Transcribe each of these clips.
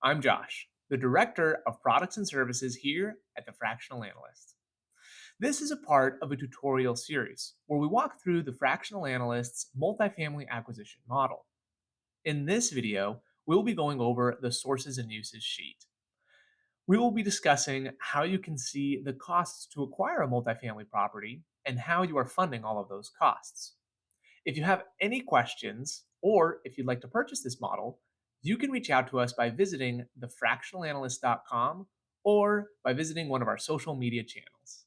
I'm Josh, the Director of Products and Services here at the Fractional Analyst. This is a part of a tutorial series where we walk through the Fractional Analyst's multifamily acquisition model. In this video, we'll be going over the sources and uses sheet. We will be discussing how you can see the costs to acquire a multifamily property and how you are funding all of those costs. If you have any questions, or if you'd like to purchase this model, you can reach out to us by visiting thefractionalanalyst.com or by visiting one of our social media channels.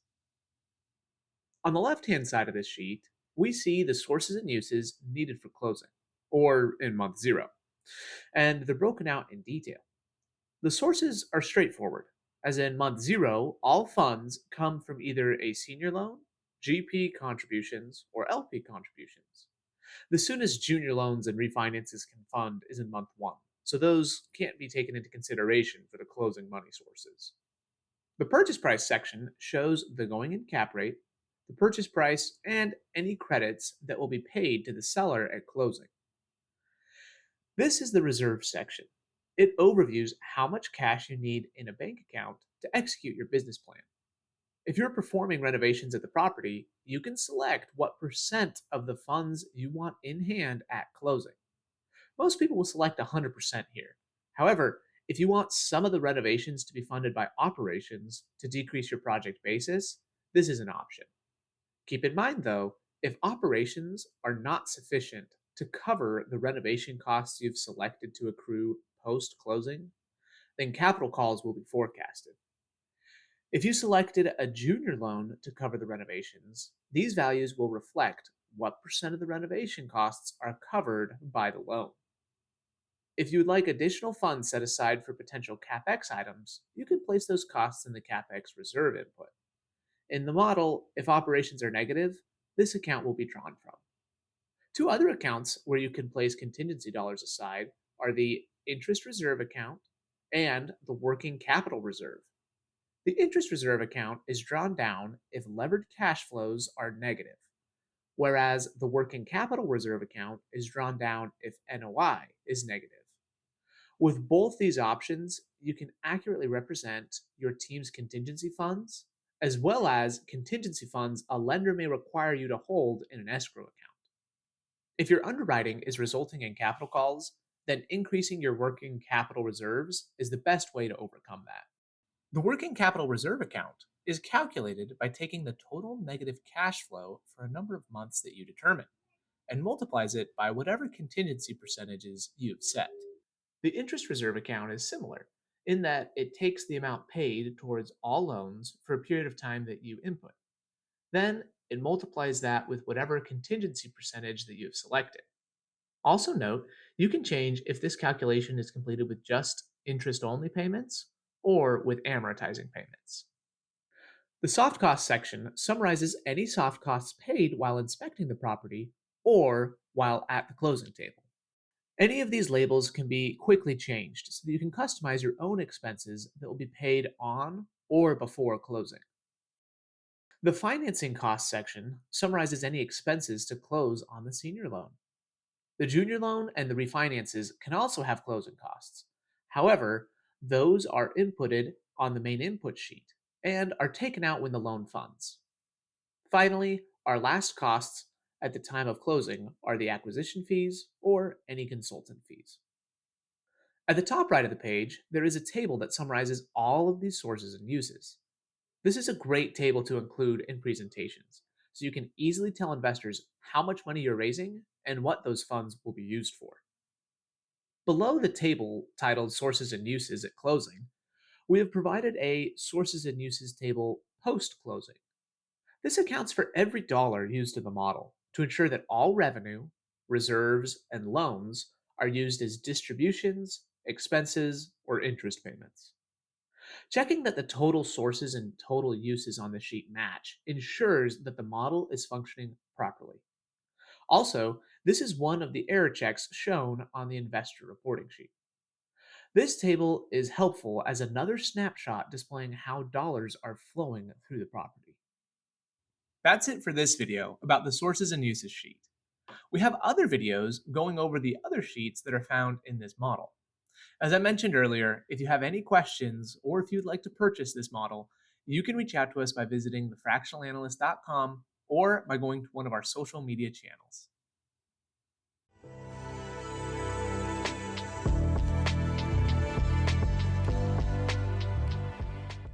On the left-hand side of this sheet, we see the sources and uses needed for closing, or in month zero, and they're broken out in detail. The sources are straightforward, as in month zero, all funds come from either a senior loan, GP contributions, or LP contributions. The soonest junior loans and refinances can fund is in month one, so those can't be taken into consideration for the closing money sources. The purchase price section shows the going in cap rate, the purchase price, and any credits that will be paid to the seller at closing. This is the reserve section. It overviews how much cash you need in a bank account to execute your business plan. If you're performing renovations at the property, you can select what percent of the funds you want in hand at closing. Most people will select 100% here. However, if you want some of the renovations to be funded by operations to decrease your project basis, this is an option. Keep in mind, though, if operations are not sufficient to cover the renovation costs you've selected to accrue post closing, then capital calls will be forecasted. If you selected a junior loan to cover the renovations, these values will reflect what percent of the renovation costs are covered by the loan. If you would like additional funds set aside for potential CapEx items, you can place those costs in the CapEx reserve input. In the model, if operations are negative, this account will be drawn from. Two other accounts where you can place contingency dollars aside are the interest reserve account and the working capital reserve. The interest reserve account is drawn down if levered cash flows are negative, whereas the working capital reserve account is drawn down if NOI is negative. With both these options, you can accurately represent your team's contingency funds, as well as contingency funds a lender may require you to hold in an escrow account. If your underwriting is resulting in capital calls, then increasing your working capital reserves is the best way to overcome that. The working capital reserve account is calculated by taking the total negative cash flow for a number of months that you determine and multiplies it by whatever contingency percentages you've set. The interest reserve account is similar in that it takes the amount paid towards all loans for a period of time that you input. Then it multiplies that with whatever contingency percentage that you've selected. Also note, you can change if this calculation is completed with just interest only payments or with amortizing payments. The soft costs section summarizes any soft costs paid while inspecting the property or while at the closing table. Any of these labels can be quickly changed so that you can customize your own expenses that will be paid on or before closing. The financing costs section summarizes any expenses to close on the senior loan. The junior loan and the refinances can also have closing costs. However, those are inputted on the main input sheet and are taken out when the loan funds. Finally, our last costs at the time of closing are the acquisition fees or any consultant fees. At the top right of the page, there is a table that summarizes all of these sources and uses. This is a great table to include in presentations, so you can easily tell investors how much money you're raising and what those funds will be used for. Below the table titled Sources and Uses at Closing, we have provided a Sources and Uses table post closing. This accounts for every dollar used in the model to ensure that all revenue, reserves, and loans are used as distributions, expenses, or interest payments. Checking that the total sources and total uses on the sheet match ensures that the model is functioning properly. Also, this is one of the error checks shown on the investor reporting sheet. This table is helpful as another snapshot displaying how dollars are flowing through the property. That's it for this video about the sources and uses sheet. We have other videos going over the other sheets that are found in this model. As I mentioned earlier, if you have any questions or if you'd like to purchase this model, you can reach out to us by visiting thefractionalanalyst.com or by going to one of our social media channels.